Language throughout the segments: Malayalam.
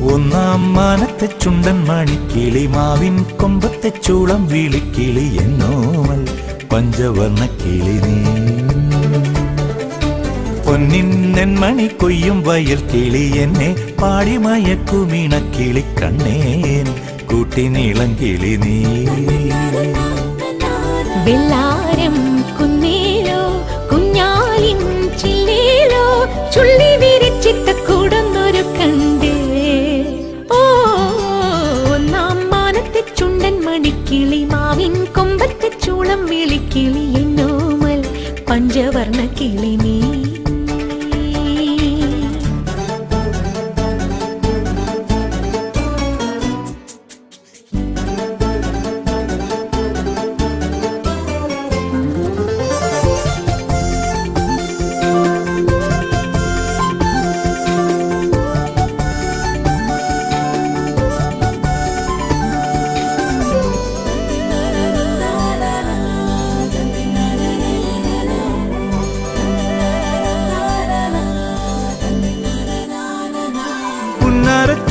ഒന്നാം മാനത്തെ ചുണ്ടൻ മണിക്കിളി മാവിൻ കൊമ്പത്തെ ചൂളം വിളിക്കിളി എന്നോമൽ പഞ്ചവർണ്ണ കിളി നീ പൊന്നിൻ നെന്മണി കൊയ്യും വയൽ കിളി എന്നെ പാടിമയക്കുമീണ കിളി കണ്ണേൻ കൂട്ടിനീളം കിളി നീ വെള്ളാരം കുന്നേലോ കുഞ്ഞാലിൻ ചില്ലേലോ ചുള്ളി വിരിച്ചിട്ട കൂടുന്നൊരു കണ്ട് ഒന്നാം മാനത്തെ ചുണ്ടൻ മണിക്കിളി മാവിൻ കൊമ്പത്തെ ചൂളം വിളിക്കിളി എന്നോമൽ പഞ്ചവർണ്ണ കിളി നീ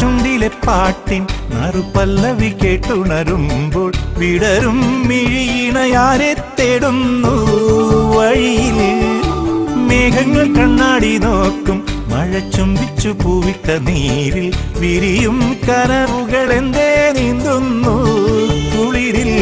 ചുണ്ടിലെ പാട്ടിൻ നറുപല്ലവി കേട്ടുണരുമ്പോൾ വിടരും മിഴിയിണയാരെ തേടുന്നു വഴിയിൽ മേഘങ്ങൾ കണ്ണാടി നോക്കും മഴ ചുംബിച്ചു പൂവിട്ട നീരിൽ വിരിയും കനവുകൾ എന്തേ നീന്തുന്നു കുളിരിൽ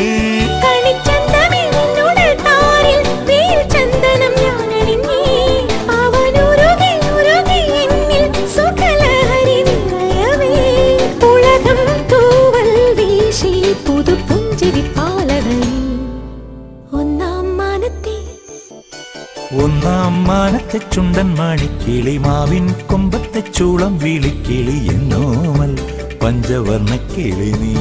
ഒന്നാം മാനത്തെ ചുണ്ടൻ മണിക്കിളി മാവിൻ കൊമ്പത്തെ ചൂളം വിളിക്കിളി എന്നോമൽ പഞ്ചവർണ്ണ കിളി നീ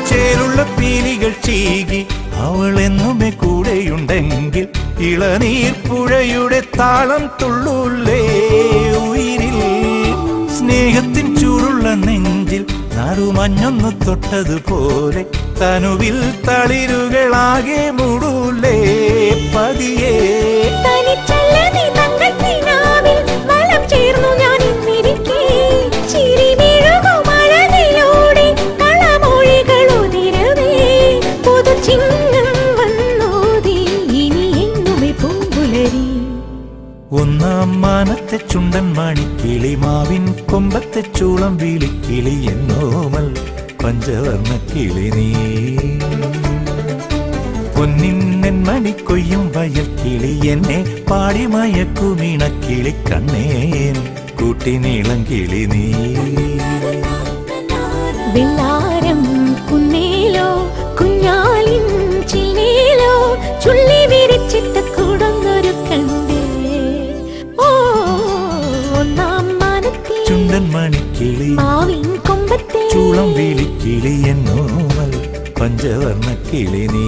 ചേരുള്ള പീലികൾ ചീകി അവളെന്നുമേ കൂടെയുണ്ടെങ്കിൽ ഇളനീർ പുഴയുടെ താളം തുള്ളൂലേ ഉയിരിൽ സ്നേഹത്തിൻ ചൂടുള്ള നെഞ്ചിൽ നറുമഞ്ഞൊന്നു തൊട്ടതുപോലെ തനുവിൽ തളിരുകളാകെ മൂടൂലേ പതിയേ ഒന്നാം മാനത്തെ ചുണ്ടൻ മണിക്കിളി മാവിൻ കൊമ്പത്തെ ചൂളം വിളിക്കിളി എന്നോമൽ പഞ്ചവർണ്ണ കിളി നീ പൊന്നിൻ നെന്മണി കൊയ്യും വയൽ കിളി എന്നെ പാടിമയക്കുമീണ കിളി കണ്ണേൻ കൂട്ടിനീളം കിളി നീ വെള്ളാരം കുന്നേലോ കുഞ്ഞാലിൻ ചില്ലേലോ ചുള്ളി വിരിച്ചിട്ട കൂടുന്നൊരു കണ്ട് ചുണ്ടൻ മണിക്കിളി മാവിൻ കൊമ്പത്തെ ചൂളം വിളിക്കിളി എന്നോമൽ പഞ്ചവർണ്ണ കിളി നീ